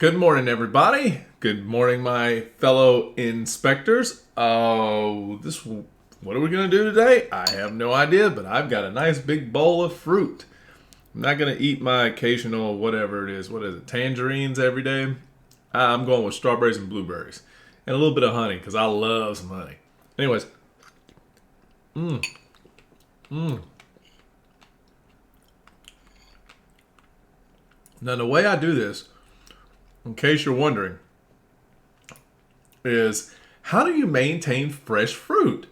Good morning, everybody. Good morning, my fellow inspectors. What are we gonna do today? I have no idea, but I've got a nice big bowl of fruit. I'm not gonna eat my occasional whatever it is. What is it? Tangerines every day. I'm going with strawberries and blueberries, and a little bit of honey because I love some honey. Anyways, now the way I do this, in case you're wondering, is how do you maintain fresh fruit?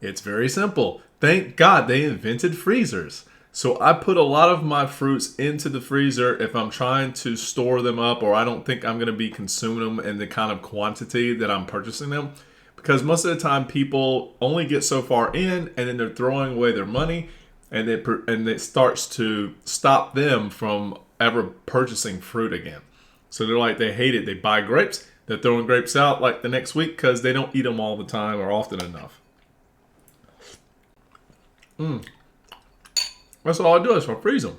It's very simple. Thank God they invented freezers. So I put a lot of my fruits into the freezer if I'm trying to store them up or I don't think I'm going to be consuming them in the kind of quantity that I'm purchasing them. Because most of the time people only get so far in and then they're throwing away their money and it starts to stop them from ever purchasing fruit again. So they're like, they hate it. They buy grapes. They're throwing grapes out like the next week because they don't eat them all the time or often enough. That's all I do is I freeze them.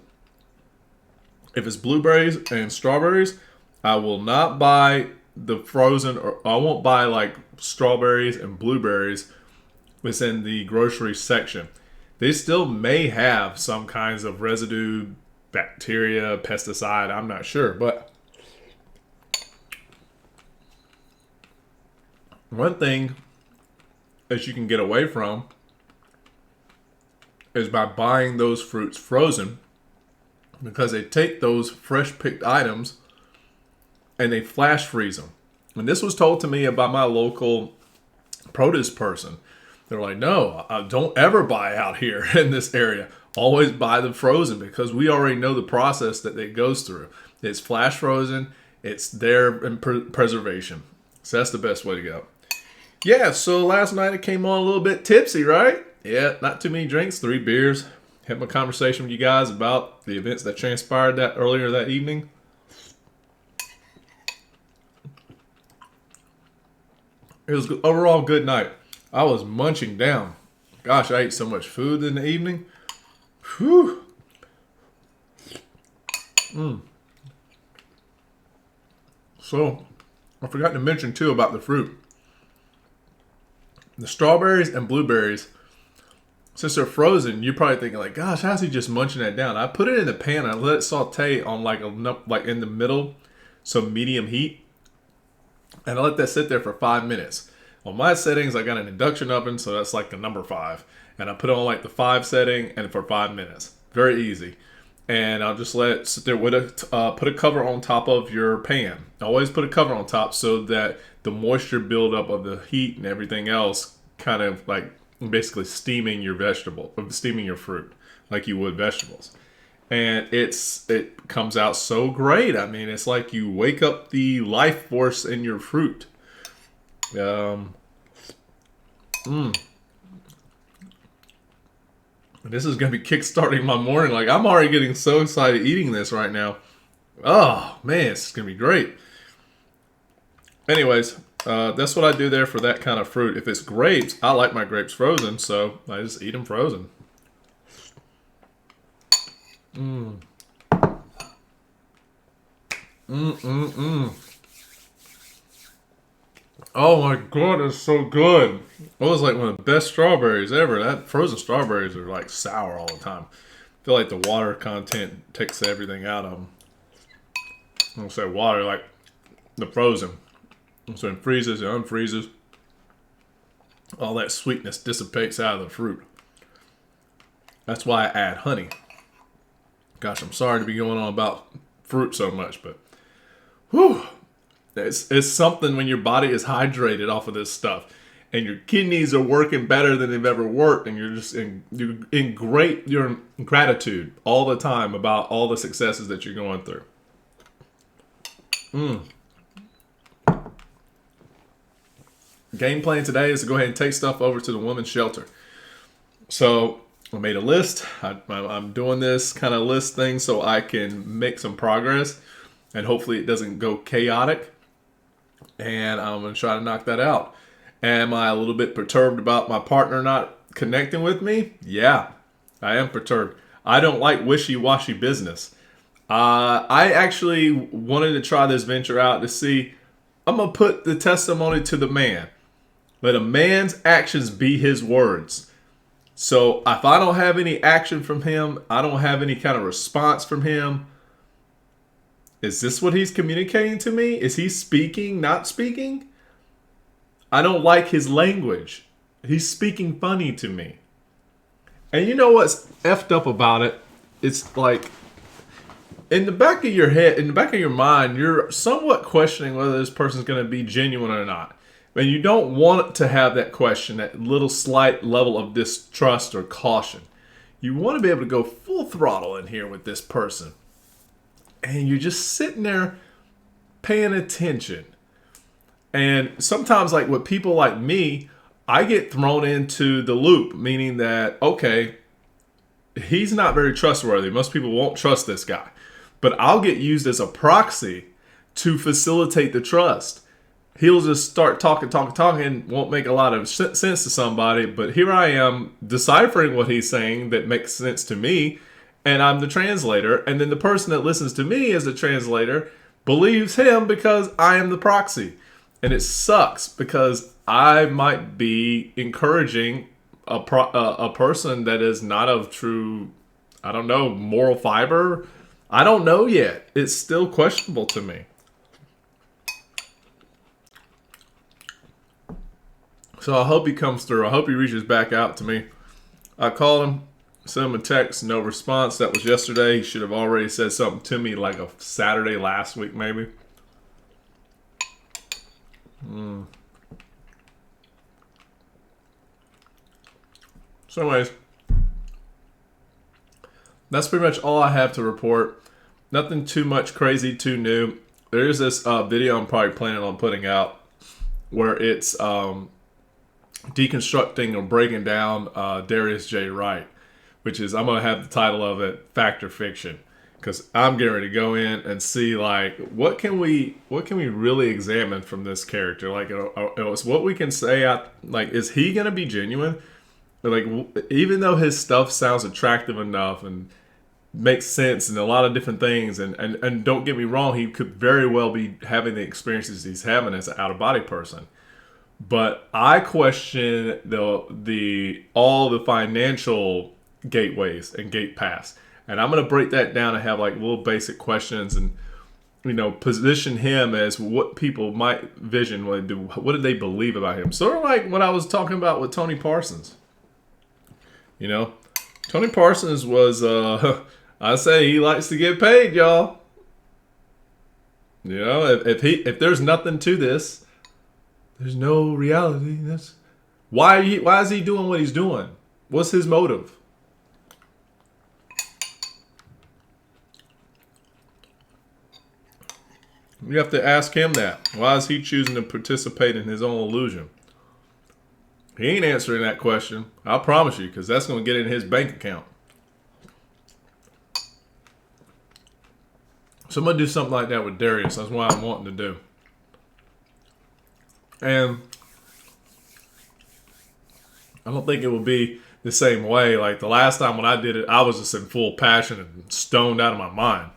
If it's blueberries and strawberries, I will not buy the frozen, or I won't buy like strawberries and blueberries within the grocery section. They still may have some kinds of residue, bacteria, pesticide, I'm not sure. But one thing that you can get away from is by buying those fruits frozen, because they take those fresh picked items and they flash freeze them. And this was told to me by my local produce person. They're like, no, don't ever buy out here in this area. Always buy them frozen because we already know the process that it goes through. It's flash frozen. It's there in preservation. So that's the best way to go. Yeah, so last night I came on a little bit tipsy, right? Yeah, not too many drinks, 3 beers. Had my conversation with you guys about the events that transpired that earlier that evening. It was overall good night. I was munching down. Gosh, I ate so much food in the evening. Whew. So, I forgot to mention too about the fruit. The strawberries and blueberries, since they're frozen, you're probably thinking like, gosh, how's he just munching that down? I put it in the pan and I let it saute on like in the middle, so medium heat. And I let that sit there for 5 minutes. On my settings, I got an induction oven, so that's like the number 5. And I put it on like the 5 setting and for 5 minutes. Very easy. And I'll just let it sit there with put a cover on top of your pan. Always put a cover on top so that the moisture buildup of the heat and everything else kind of like basically steaming your steaming your fruit like you would vegetables. And it comes out so great. I mean, it's like you wake up the life force in your fruit. This is going to be kickstarting my morning. Like, I'm already getting so excited eating this right now. Oh, man, it's going to be great. Anyways, that's what I do there for that kind of fruit. If it's grapes, I like my grapes frozen, so I just eat them frozen. Oh my god, it's so good. It was like one of the best strawberries ever. That frozen strawberries are like sour all the time. I feel like the water content takes everything out of them. I don't say water, like the frozen. So it freezes, it unfreezes. All that sweetness dissipates out of the fruit. That's why I add honey. Gosh, I'm sorry to be going on about fruit so much, but whew. It's something when your body is hydrated off of this stuff and your kidneys are working better than they've ever worked, and you're in gratitude all the time about all the successes that you're going through. Game plan today is to go ahead and take stuff over to the women's shelter. So I made a list. I'm doing this kind of list thing so I can make some progress, and hopefully it doesn't go chaotic. And I'm going to try to knock that out. Am I a little bit perturbed about my partner not connecting with me? Yeah, I am perturbed. I don't like wishy-washy business. I actually wanted to try this venture out to see. I'm going to put the testimony to the man. Let a man's actions be his words. So if I don't have any action from him, I don't have any kind of response from him. Is this what he's communicating to me? Is he speaking, not speaking? I don't like his language. He's speaking funny to me. And you know what's effed up about it? It's like in the back of your head, in the back of your mind, you're somewhat questioning whether this person's going to be genuine or not. And you don't want to have that question, that little slight level of distrust or caution. You want to be able to go full throttle in here with this person. And you're just sitting there paying attention. And sometimes, like with people like me, I get thrown into the loop, meaning that, okay, he's not very trustworthy. Most people won't trust this guy. But I'll get used as a proxy to facilitate the trust. He'll just start talking, won't make a lot of sense to somebody, but here I am deciphering what he's saying that makes sense to me, and I'm the translator, and then the person that listens to me as the translator believes him because I am the proxy. And it sucks because I might be encouraging a person that is not of true, I don't know, moral fiber. I don't know yet. It's still questionable to me. So I hope he comes through. I hope he reaches back out to me. I called him, sent him a text, no response. That was yesterday. He should have already said something to me like a Saturday last week, maybe. So anyways, that's pretty much all I have to report. Nothing too much crazy, too new. There is this video I'm probably planning on putting out where it's deconstructing or breaking down Darius J. Wright, which is, I'm going to have the title of it, Fact or Fiction, because I'm getting ready to go in and see, like, what can we really examine from this character? Like, it's what we can say, like, is he going to be genuine? Like, even though his stuff sounds attractive enough and makes sense and a lot of different things, and don't get me wrong, he could very well be having the experiences he's having as an out-of-body person. But I question all the financial gateways and gate pass. And I'm going to break that down and have like little basic questions and, position him as what people might vision. What did they believe about him? Sort of like what I was talking about with Tony Parsons. Tony Parsons was, I say he likes to get paid, y'all. If there's nothing to this, there's no reality. Why is he doing what he's doing? What's his motive? You have to ask him that. Why is he choosing to participate in his own illusion? He ain't answering that question. I promise you, because that's going to get in his bank account. So I'm going to do something like that with Darius. That's what I'm wanting to do. And I don't think it will be the same way. Like the last time when I did it, I was just in full passion and stoned out of my mind,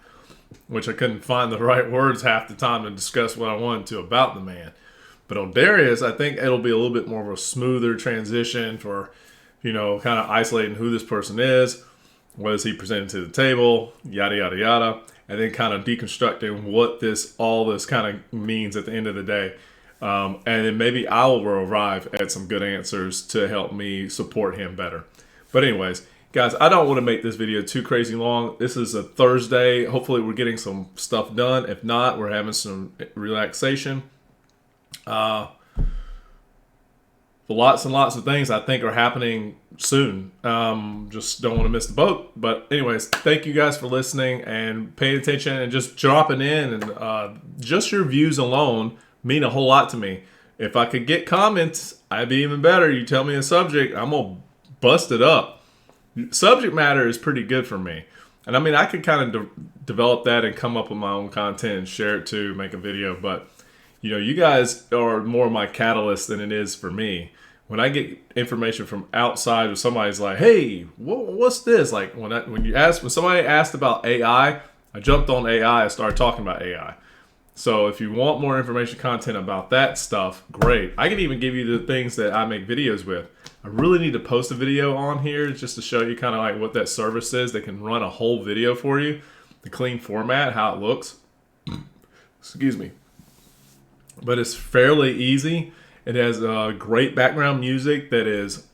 which I couldn't find the right words half the time to discuss what I wanted to about the man. But on Darius, I think it'll be a little bit more of a smoother transition for, kind of isolating who this person is, what is he presenting to the table, yada, yada, yada, and then kind of deconstructing what all this kind of means at the end of the day. And then maybe I will arrive at some good answers to help me support him better. But anyways, guys, I don't want to make this video too crazy long. This is a Thursday. Hopefully we're getting some stuff done. If not, we're having some relaxation. Lots and lots of things I think are happening soon. Just don't want to miss the boat. But anyways, thank you guys for listening and paying attention and just dropping in. And just your views alone mean a whole lot to me. If I could get comments, I'd be even better. You tell me a subject, I'm going to bust it up. Subject matter is pretty good for me. And I mean, I could kind of develop that and come up with my own content and share it too, make a video. But, you guys are more my catalyst than it is for me. When I get information from outside or somebody's like, hey, what's this? Like when somebody asked about AI, I jumped on AI. I started talking about AI. So if you want more information content about that stuff, great. I can even give you the things that I make videos with. I really need to post a video on here just to show you kind of like what that service is. They can run a whole video for you, the clean format, how it looks. Excuse me. But it's fairly easy. It has great background music that is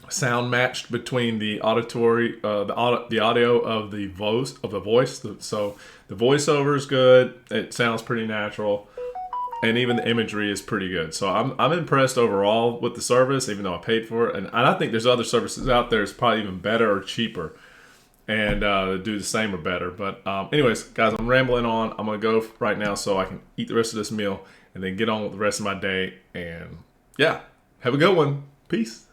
sound matched between the auditory, the audio of the voice. So the voiceover is good. It sounds pretty natural, and even the imagery is pretty good. So I'm impressed overall with the service, even though I paid for it. And I think there's other services out there that's probably even better or cheaper, and do the same or better. But anyways, guys, I'm rambling on. I'm gonna go right now so I can eat the rest of this meal and then get on with the rest of my day. And yeah, have a good one. Peace.